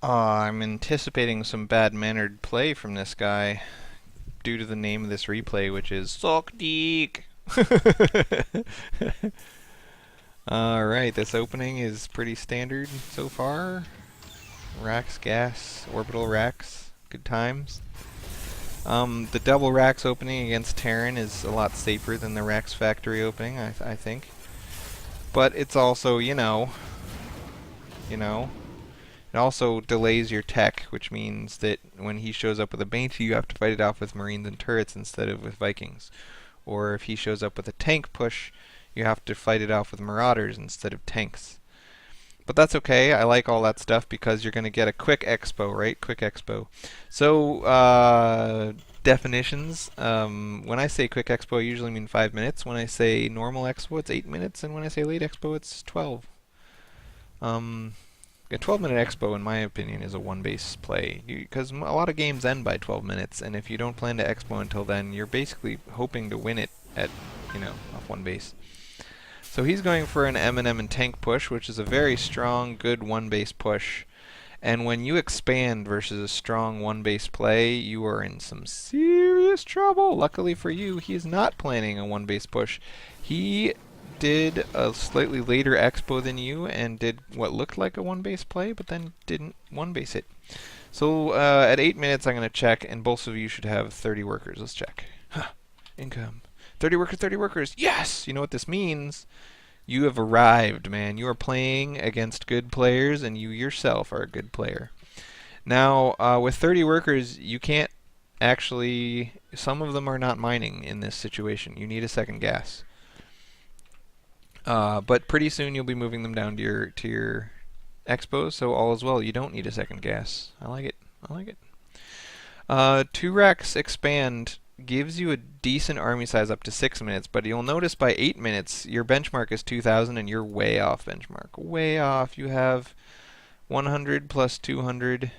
I'm anticipating some bad-mannered play from this guy due to the name of this replay, which is Suck Deek. Alright, this opening is pretty standard so far. Racks, gas, orbital racks, good times. The double racks opening against Terran is a lot safer than the racks factory opening, I think. But it's also, it also delays your tech, which means that when he shows up with a Banshee, you have to fight it off with Marines and turrets instead of with Vikings. Or if he shows up with a tank push, you have to fight it off with Marauders instead of tanks. But that's okay. I like all that stuff because you're going to get a quick expo, right? Quick expo. So, definitions. When I say quick expo, I usually mean 5 minutes. When I say normal expo, it's 8 minutes. And when I say late expo, it's 12. A 12-minute expo, in my opinion, is a one-base play, because a lot of games end by 12 minutes, and if you don't plan to expo until then, you're basically hoping to win it at, off one base. So he's going for an M&M and tank push, which is a very strong, good one-base push. And when you expand versus a strong one-base play, you are in some serious trouble. Luckily for you, he is not planning a one-base push. He did a slightly later expo than you and did what looked like a one-base play, but then didn't one-base it. So at 8 minutes, I'm going to check, and both of you should have 30 workers. Let's check. Income. 30 workers, 30 workers. Yes! You know what this means? You have arrived, man. You are playing against good players, and you yourself are a good player. Now, with 30 workers, you can't actually... Some of them are not mining in this situation. You need a second gas. But pretty soon you'll be moving them down to your expos, so all is well. You don't need a second gas. I like it. I like it. 2 racks expand gives you a decent army size up to 6 minutes, but you'll notice by 8 minutes your benchmark is 2,000 and you're way off benchmark. Way off. You have 100 plus 200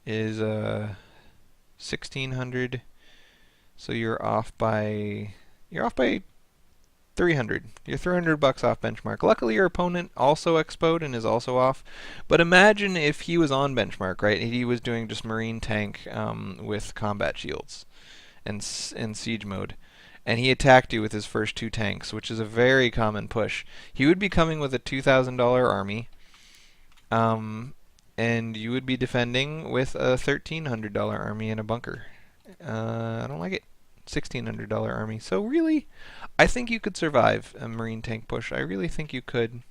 is 1,600. So you're off by 300. You're 300 bucks off benchmark. Luckily, your opponent also expoed and is also off. But imagine if he was on benchmark, right? He was doing just marine tank with combat shields and siege mode, and he attacked you with his first 2 tanks, which is a very common push. He would be coming with a $2,000 army, and you would be defending with a $1,300 army in a bunker. I don't like it. $1,600 army. So really, I think you could survive a marine tank push. I really think you could.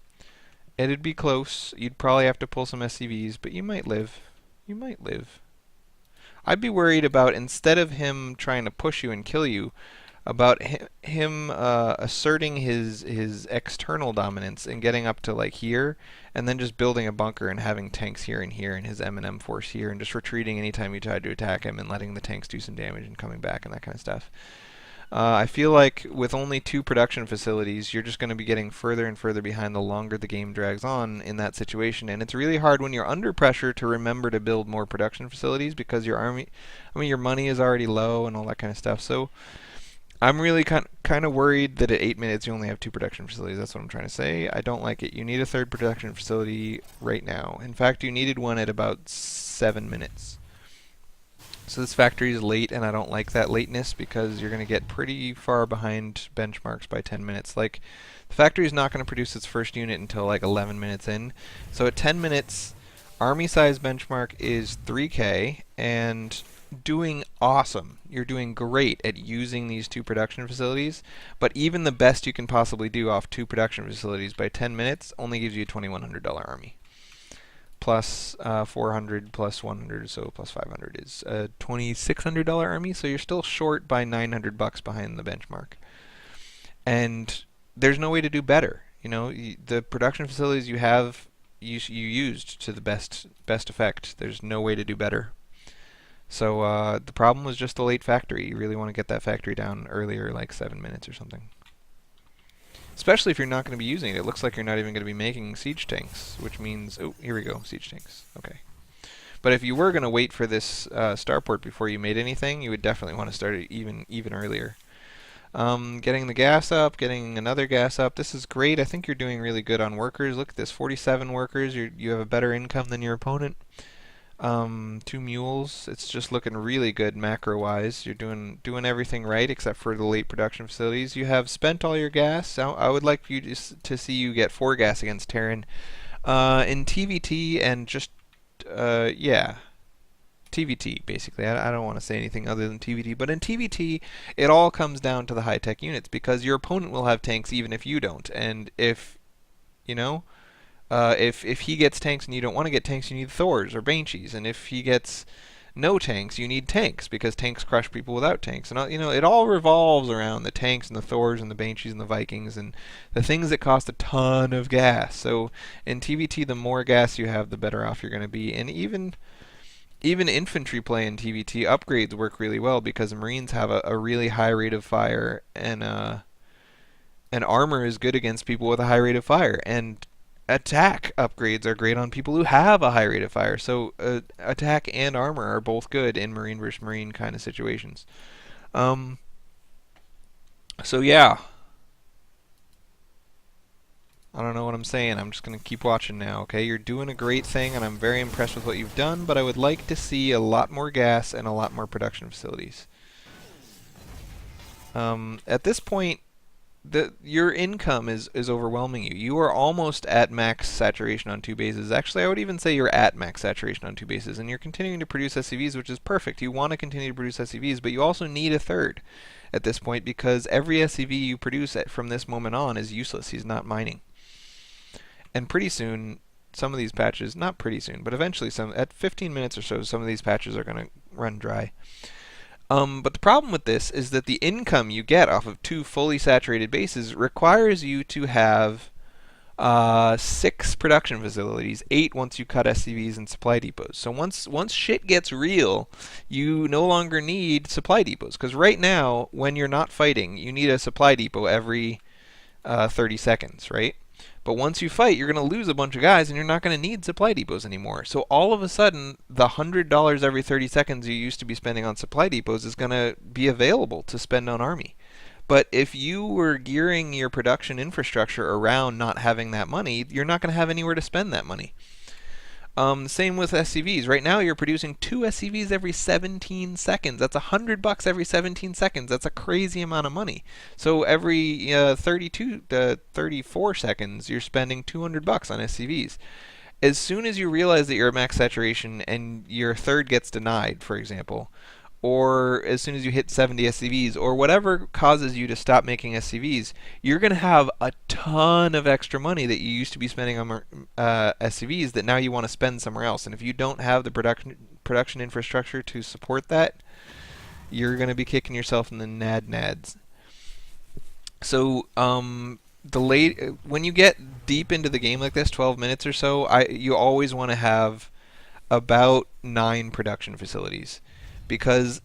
It'd be close. You'd probably have to pull some SCVs, but you might live. You might live. I'd be worried about, instead of him trying to push you and kill you, about him asserting his external dominance and getting up to like here, and then just building a bunker and having tanks here and here and his M&M force here, and just retreating anytime you tried to attack him and letting the tanks do some damage and coming back and that kind of stuff. I feel like with only 2 production facilities, you're just going to be getting further and further behind the longer the game drags on in that situation. And it's really hard when you're under pressure to remember to build more production facilities because your army, your money is already low and all that kind of stuff. So I'm really kind of worried that at 8 minutes you only have 2 production facilities. That's what I'm trying to say. I don't like it. You need a 3rd production facility right now. In fact, you needed one at about 7 minutes. So this factory is late, and I don't like that lateness because you're going to get pretty far behind benchmarks by 10 minutes. Like, the factory is not going to produce its first unit until like 11 minutes in. So at 10 minutes, army size benchmark is 3K, and doing awesome. You're doing great at using these 2 production facilities, but even the best you can possibly do off 2 production facilities by 10 minutes only gives you a $2,100 army. Plus 400 plus 100, so plus 500 is a $2,600 army, so you're still short by 900 bucks behind the benchmark. And there's no way to do better. The production facilities you have, you used to the best effect. There's no way to do better. So the problem was just the late factory. You really want to get that factory down earlier, like 7 minutes or something. Especially if you're not going to be using it. It looks like you're not even going to be making siege tanks, which means... Oh, here we go, siege tanks. Okay. But if you were going to wait for this starport before you made anything, you would definitely want to start it even earlier. Getting the gas up, getting another gas up. This is great. I think you're doing really good on workers. Look at this, 47 workers. You have a better income than your opponent. 2 mules. It's just looking really good macro-wise. You're doing everything right except for the late production facilities. You have spent all your gas. I would like you to see you get 4 gas against Terran. In TVT and just yeah. TVT, basically. I don't want to say anything other than TVT, but in TVT, it all comes down to the high-tech units because your opponent will have tanks even if you don't. And if, you know, if he gets tanks and you don't want to get tanks, you need Thors or Banshees. And if he gets no tanks, you need tanks because tanks crush people without tanks. And, it all revolves around the tanks and the Thors and the Banshees and the Vikings and the things that cost a ton of gas. So in TVT, the more gas you have, the better off you're going to be. And even infantry play in TVT upgrades work really well because Marines have a really high rate of fire, and armor is good against people with a high rate of fire. And attack upgrades are great on people who have a high rate of fire. So attack and armor are both good in Marine versus Marine kind of situations. So yeah. I don't know what I'm saying. I'm just going to keep watching now, okay? You're doing a great thing, and I'm very impressed with what you've done, but I would like to see a lot more gas and a lot more production facilities. At this point, your income is overwhelming you. You are almost at max saturation on 2 bases. Actually, I would even say you're at max saturation on 2 bases, and you're continuing to produce SCVs, which is perfect. You want to continue to produce SCVs, but you also need a third at this point because every SCV you produce from this moment on is useless. He's not mining. And pretty soon, some of these patches, not pretty soon, but eventually at 15 minutes or so, some of these patches are going to run dry. But the problem with this is that the income you get off of 2 fully saturated bases requires you to have 6 production facilities, 8 once you cut SCVs and supply depots. So once shit gets real, you no longer need supply depots. Because right now, when you're not fighting, you need a supply depot every 30 seconds, right? But once you fight, you're going to lose a bunch of guys, and you're not going to need supply depots anymore. So all of a sudden, the $100 every 30 seconds you used to be spending on supply depots is going to be available to spend on army. But if you were gearing your production infrastructure around not having that money, you're not going to have anywhere to spend that money. Same with SCVs. Right now, you're producing 2 SCVs every 17 seconds. That's $100 every 17 seconds. That's a crazy amount of money. So every 32 to 34 seconds, you're spending $200 on SCVs. As soon as you realize that you're at max saturation and your third gets denied, for example, or as soon as you hit 70 SCVs, or whatever causes you to stop making SCVs, you're going to have a ton of extra money that you used to be spending on SCVs that now you want to spend somewhere else. And if you don't have the production infrastructure to support that, you're going to be kicking yourself in the nads. So when you get deep into the game like this, 12 minutes or so, you always want to have about 9 production facilities. Because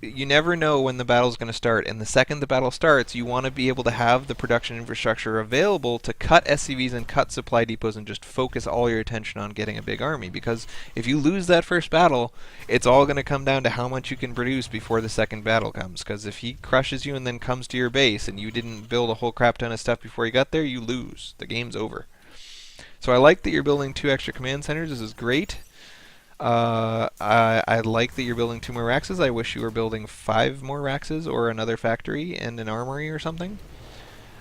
you never know when the battle's going to start, and the second the battle starts, you want to be able to have the production infrastructure available to cut SCVs and cut supply depots and just focus all your attention on getting a big army. Because if you lose that first battle, it's all going to come down to how much you can produce before the second battle comes. Because if he crushes you and then comes to your base and you didn't build a whole crap ton of stuff before you got there, you lose. The game's over. So I like that you're building 2 extra command centers. This is great. I like that you're building 2 more Raxes. I wish you were building 5 more Raxes or another factory and an armory or something.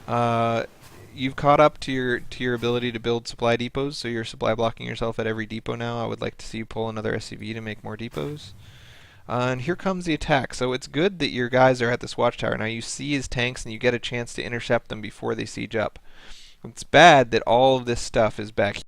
You've caught up to your ability to build supply depots, so you're supply blocking yourself at every depot now. I would like to see you pull another SCV to make more depots. And here comes the attack. So it's good that your guys are at this watchtower. Now you see his tanks and you get a chance to intercept them before they siege up. It's bad that all of this stuff is back